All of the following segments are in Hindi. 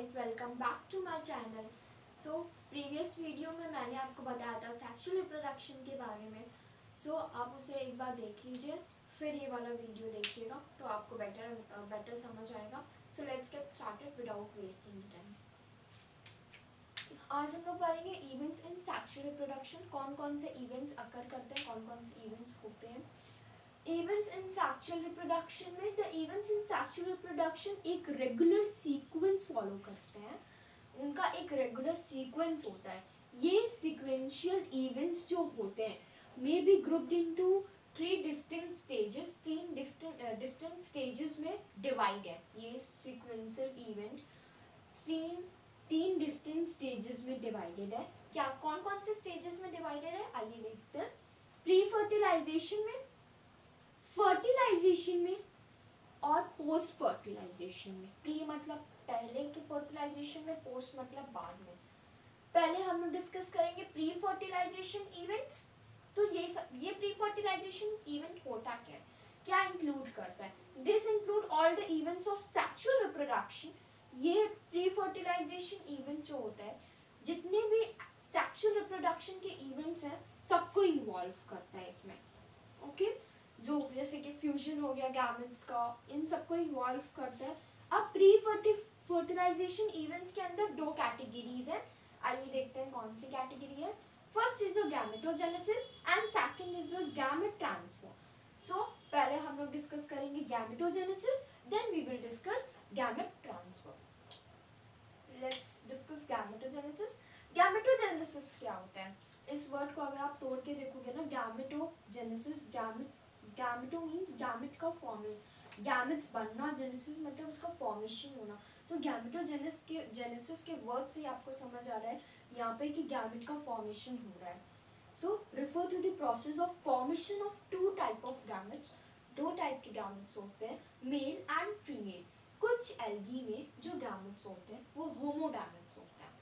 Guys, welcome back to my channel. So previous video में मैंने आपको बताया था सेक्सुअल रिप्रोडक्शन के बारे में। सो आप उसे एक बार देख लीजिए, फिर ये वाला वीडियो देखिएगा तो आपको बेटर समझ आएगा। So let's get started without wasting time. आज हम लोग पढ़ेंगे इवेंट्स इन सेक्सुअल रिप्रोडक्शन। कौन कौन से इवेंट्स अकर करते हैं, कौन कौन से इवेंट्स होते हैं इवेंट्स इन सेक्सुअल रिप्रोडक्शन में। The events in sexual reproduction एक रेगुलर सीक्वेंस फॉलो करते हैं, उनका एक रेगुलर सीक्वेंस होता है। ये सीक्वेंशियल इवेंट्स जो होते हैं may be grouped into three distinct stages, तीन डिस्टिंक्ट स्टेजेस में डिवाइड है। ये सीक्वेंशियल इवेंट तीन डिस्टिंक्ट स्टेजेस में डिवाइडेड है। क्या कौन कौन से स्टेजेस में डिवाइडेड है, आइए देखते हैं। प्री फर्टिलाइजेशन में, फर्टिलाइजेशन में और पोस्ट फर्टिलाइजेशन में। प्री मतलब पहले के फर्टिलाइजेशन में, पोस्ट मतलब बाद में। पहले हम लोग डिस्कस करेंगे प्री फर्टिलाइजेशन इवेंट्स। तो ये प्री फर्टिलाइजेशन इवेंट होता क्या है, क्या इंक्लूड करता है? This include all the events of sexual reproduction. ये प्री फर्टिलाइजेशन इवेंट जो होता है, जितने भी सेक्सुअल रिप्रोडक्शन के इवेंट्स हैं सबको इन्वॉल्व करता है इसमें। ओके जो जैसे कि फ्यूजन हो गया गैमेट्स का, इन सबको इन्वॉल्व करता है। अब प्री फर्टिलाइजेशन इवेंट्स के अंदर दो कैटेगरीज है, आइए देखते हैं कौन सी कैटेगरी है। First is a gametogenesis and second is a gamete transfer. So पहले हम लोग डिस्कस करेंगे gametogenesis, then we will discuss gamete transfer. Let's discuss gametogenesis. Gametogenesis क्या होता है? इस वर्ड को अगर आप तोड़ के देखोगे ना, गैमेटोजेनेसिस, गैमेटो मीन्स गैमेट का फॉर्मेशन, गैमेट्स बनना, जेनेसिस मतलब उसका फॉर्मेशन होना। तो गैमेटोजेनेसिस के वर्ड से आपको समझ आ रहा है यहाँ पे कि गैमेट का फॉर्मेशन हो रहा है। So refer to the process of formation of two type of gametes. दो टाइप के गैमेट्स होते हैं, मेल एंड फीमेल। कुछ एल्गी में जो गैमेट्स होते हैं वो होमोगैमेट्स होते हैं,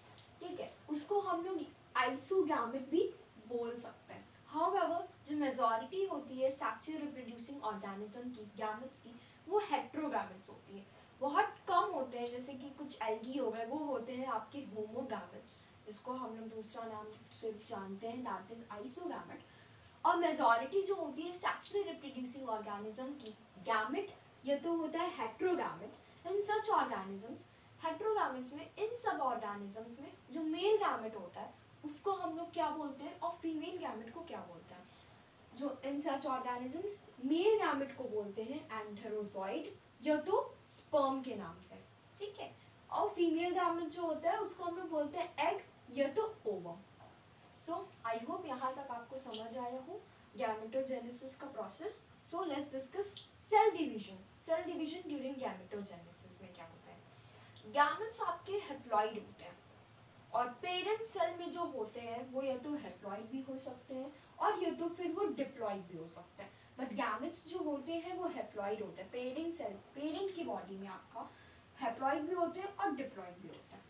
ठीक है, उसको हम लोग आइसोगैमेट भी बोल सकते हैं। हाउएवर जो मेजॉरिटी होती है सेक्सुअल रिप्रोड्यूसिंग ऑर्गेनिज्म की गैमेट्स की, वो हेट्रोगैमेट्स होती है। बहुत कम होते हैं, जैसे कि कुछ एल्गी हो गए, वो होते हैं आपके होमोगैमेट्स, जिसको हम लोग दूसरा नाम से जानते हैं, दैट इज आइसोगैमेट। और मेजॉरिटी जो होती है सेक्सुअली रिप्रोड्यूसिंग ऑर्गेनिज्म की गैमेट, ये तो होता है हेट्रोगैमेट। इन सच ऑर्गेनिजम्स, हेट्रोगैमेट्स में, इन सब ऑर्गेनिजम्स में जो मेल गैमेट होता है उसको हम लोग क्या बोलते हैं और फीमेल गैमेट को क्या बोलते हैं? जो इन सच ऑर्गेनिजम्स मेल गैमेट को बोलते हैं एंथेरोजॉइड या तो स्पर्म के नाम से, ठीक है, और फीमेल गैमेट जो होता है उसको हम लोग बोलते हैं एग या तो ओवम। सो आई होप यहाँ तक आपको समझ आया हो गैमेटोजेनेसिस का process. So let's discuss cell division. Cell division during gametogenesis में क्या होता है? गैमेट्स आपके हेप्लॉइड होते हैं और पेरेंट सेल में जो होते हैं वो या तो हेप्लॉइड भी हो सकते हैं और या तो फिर वो डिप्लॉइड भी हो सकते हैं। बट गैमेट्स जो होते हैं वो हेप्लॉइड होते हैं। पेरेंट सेल, पेरेंट की बॉडी में आपका हेप्लॉइड भी होते हैं और डिप्लॉइड भी होते हैं।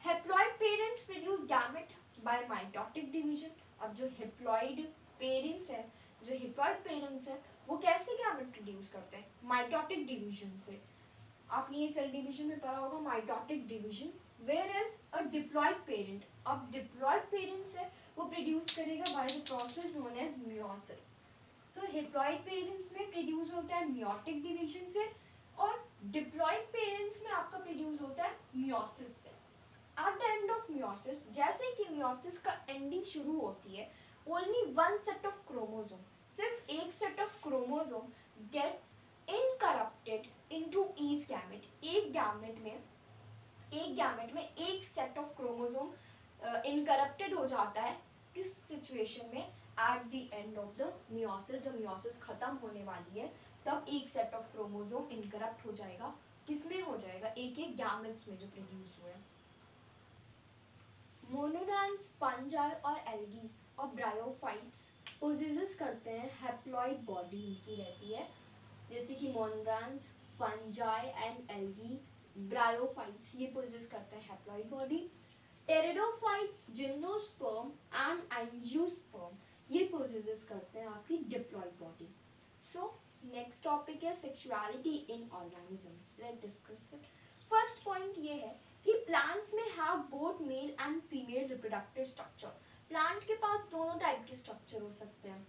Haploid parents produce gamete by mitotic division. अब जो हेप्लॉइड पेरेंट्स है, जो हेप्लॉइड पेरेंट्स है, वो कैसे गैमेट प्रोड्यूस करते हैं? माइटोटिक डिवीजन से। आपने ये सेल डिवीजन में पढ़ा होगा mitotic division. Whereas a diploid parent, अब diploid parents है वो प्रोड्यूस करेगा by the process known as meiosis. So haploid parents में प्रोड्यूस होता है meiotic division से और diploid parents में आपका प्रोड्यूस होता है meiosis से। At the end of meiosis, जैसे कि meiosis का एंडिंग शुरू होती है, only one set of chromosome, सिर्फ एक set of chromosome gets incorrupted into each gamete. एक गैमेट में एक सेट ऑफ क्रोमोसोम इनकरप्टेड हो जाता है। किस सिचुएशन में? At the end of the meiosis, जब मियोसिस खत्म होने वाली है तब एक सेट ऑफ क्रोमोसोम इनकरप्ट हो जाएगा। किसमें हो जाएगा? एक एक गैमेट्स में जो प्रोड्यूस हुए। मोनोडान्स, फंजाई और एल्गी और ब्रायोफाइट्स पोजेसेस करते हैं हेप्लॉइड बॉडी, इनकी रहती है, जैसे कि मोनोडान्स, फंजाई एंड एल्गी, ब्रायोफाइट्स ये पोजेस करते हैं haploid body. Pteridophytes, gymnosperm and angiosperm ये पोजेस करते हैं आपकी diploid body. So next topic है sexuality in organisms. Let's discuss it. First point ये है कि have both male and female reproductive structure. Plant के पास दोनों टाइप के स्ट्रक्चर हो सकते हैं,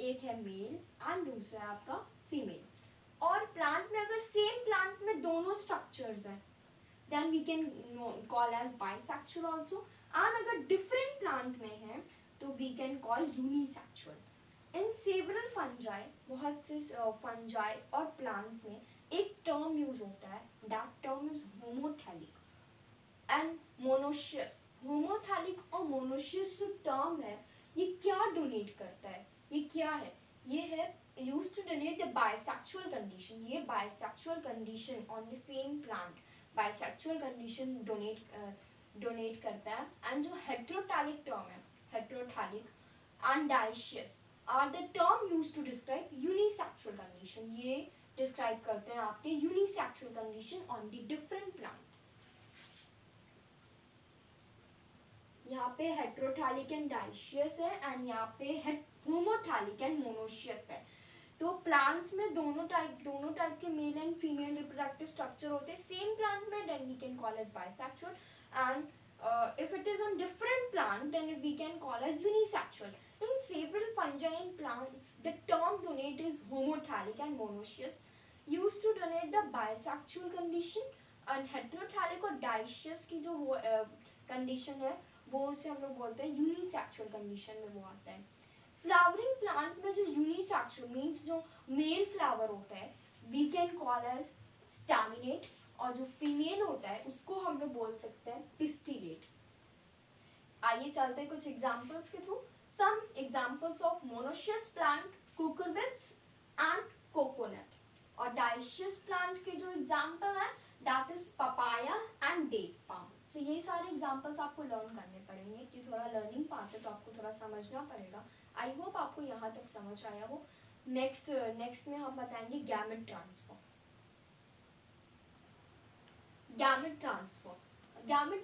एक है मेल एंड दूसरा है आपका फीमेल. और प्लांट में अगर सेम प्लांट में दोनों स्ट्रक्चर्स हैं then we can call as bisexual also. and अगर different plant में है तो we can call unisexual. in several fungi, बहुत से fungi और plants में एक term use होता है, that term is homothallic and monoecious. homothallic और monoecious जो term है ये क्या donate करता है, ये क्या है, ये है used to denote the bisexual condition. ये bisexual condition on the same plant bisexual condition denote करता है. एंड जो हेट्रोटैलिक टर्म है, heterothallic and dioecious are the term used to describe unisexual condition. ये डिस्क्राइब करते हैं आपके unisexual condition on the different plant. यहाँ पे हेट्रोटैलिक एंड डाइशियस है एंड यहाँ पे होमोथैलिक एंड मोनोशियस है. तो प्लांट्स में दोनों टाइप के male and female reproductive structure होते हैं सेम प्लांट में, then we can call as bisexual. And if it is on different plant then we can call as unisexual. In several fungi and plants the term donate is homothallic and monoecious, used to donate the bisexual condition. And heterothallic और डाइशियस की जो कंडीशन है वो उसे हम लोग बोलते हैं यूनिसेक्सुअल कंडीशन में वो आता है. फ्लावरिंग प्लांट में जो यूनिसेक्सुअल मीन्स जो मेल फ्लावर होता है we can call as staminate, और जो फीमेल होता है उसको हम लोग बोल सकते हैं पिस्टिलेट. आइए चलते हैं कुछ एग्जांपल्स के through. Some examples of monoecious plant, cucurbits and coconut. और डाइशियस प्लांट के जो एग्जांपल है that is papaya and date palm. तो ये सारे एग्जांपल्स आपको लर्न करने पड़ेंगे, कि थोड़ा लर्निंग पार्ट है तो आपको थोड़ा समझना पड़ेगा. आई होप आपको यहाँ तक समझ आया हो. नेक्स्ट में हम बताएंगे गैमेट ट्रांसफर. गैमेट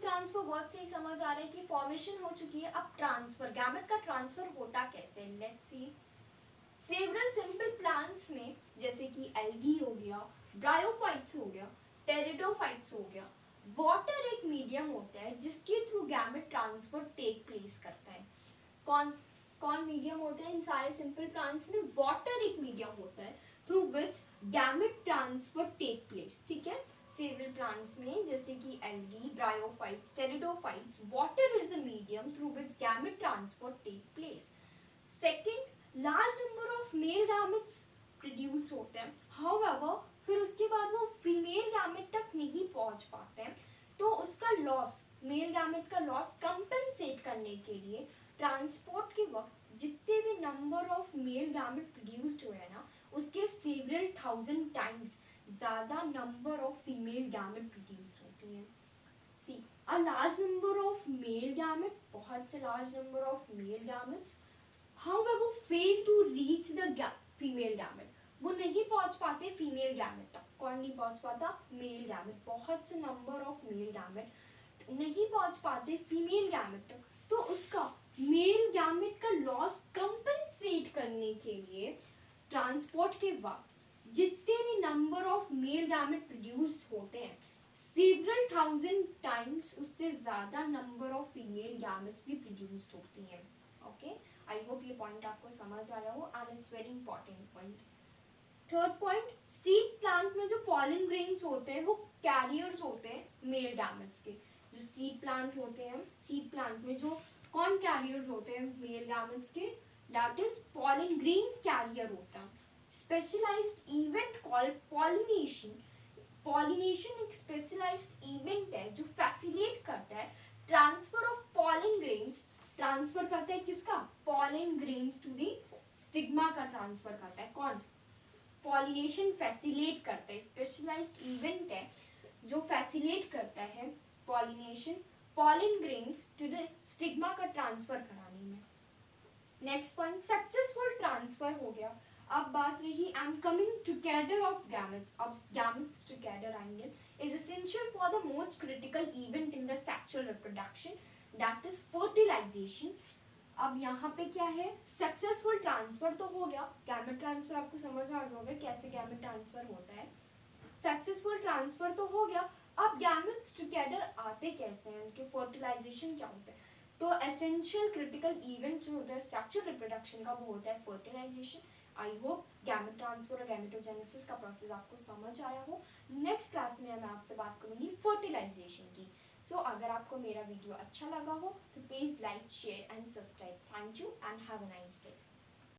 ट्रांसफर बहुत सही समझ आ रहा है कि फॉर्मेशन हो चुकी है. अब ट्रांसफर, गैमेट का ट्रांसफर होता कैसे, let's see. Several simple plants में जैसे कि एल्गी हो गया, ब्रायोफाइट्स हो गया, टेरिडोफाइट्स हो गया, वाटर एक मीडियम होता है जिसके through gamete transfer take place करता है. कौन मीडियम होता है इन सारे सिंपल प्लांट्स में, वाटर एक मीडियम होता है through which gamete transfer take place. ठीक है, सेवरल प्लांट्स में जैसे कि algae, bryophytes, pteridophytes, water is the medium through which gamete transfer take place. Second, large number of male gametes produced होते हैं. हाउएवर फिर उसके बाद वो फीमेल गैमेट तक नहीं पहुंच पाते हैं, तो उसका लॉस, मेल गैमेट का लॉस कंपेंसेट करने के लिए ट्रांसपोर्ट के वक्त जितने भी number of male gamete produced हुए हैं ना उसके सेवरल थाउजेंड टाइम्स ज़्यादा number of female gamete produced होती हैं. See, a large number of male gamete, बहुत से large number of male gametes however fail to reach the female gamete. वो नहीं पहुंच पाते फीमेल गैमेट तक. कौन नहीं पहुंच पाता, मेल गैमेट. बहुत से नंबर ऑफ मेल गैमेट नहीं पहुंच पाते फीमेल गैमेट तक, तो उसका मेल गैमेट का लॉस कंपेंसेट करने के लिए ट्रांसपोर्ट के वक्त जितने भी number of male gamete produced होते हैं सेवरल थाउजेंड टाइम्स उससे ज़्यादा नंबर ऑफ फीमेल गैमेट्स भी प्रोड्यूस्ड होती हैं. ओके, आई होप ये पॉइंट आपको समझ आया हो and it's very important point. Third point, seed plant में जो पॉलन ग्रेन्स होते हैं वो कैरियर्स होते हैं मेल गैमेट्स के. जो सीड प्लांट होते हैं, सीड प्लांट में जो कौन कैरियर्स होते हैं मेल गैमेट्स के, that is pollen grains carrier होता है. Specialized event called pollination. Pollination एक स्पेशलाइज्ड इवेंट है जो फैसिलिटेट करता है transfer of pollen grains. Transfer करता है किसका, pollen grains to the stigma का ट्रांसफर करता है. कौन, पॉलिनेशन फैसिलिटेट करता है. स्पेशलाइज्ड इवेंट है जो फैसिलिटेट करता है pollination, pollen grains to the stigma का ट्रांसफर कराने में. नेक्स्ट पॉइंट, सक्सेसफुल ट्रांसफर हो गया. अब बात रही and coming together of gametes. अब गैमेट्स टुगेदर आएंगे is essential for the most critical event in the sexual reproduction, that is fertilization. अब यहाँ पे क्या है, सक्सेसफुल ट्रांसफर तो हो गया. गैमेट ट्रांसफर आपको समझ आ गया होगा कैसे गैमेट ट्रांसफर होता है. सक्सेसफुल ट्रांसफर तो हो गया, अब गैमेट्स टुगेदर आते कैसे हैं, उनके फर्टिलाइजेशन क्या होता है? तो एसेंशियल क्रिटिकल इवेंट जो होता है सेक्सुअल रिप्रोडक्शन का वो होता है fertilization. I hope gamete transfer और गैमेटोजेनेसिस का प्रोसेस आपको समझ आया हो। नेक्स्ट क्लास में मैं आपसे बात करूंगी फर्टिलाइजेशन की। सो अगर आपको मेरा वीडियो अच्छा लगा हो तो please like share and subscribe. Thank you and have a nice day.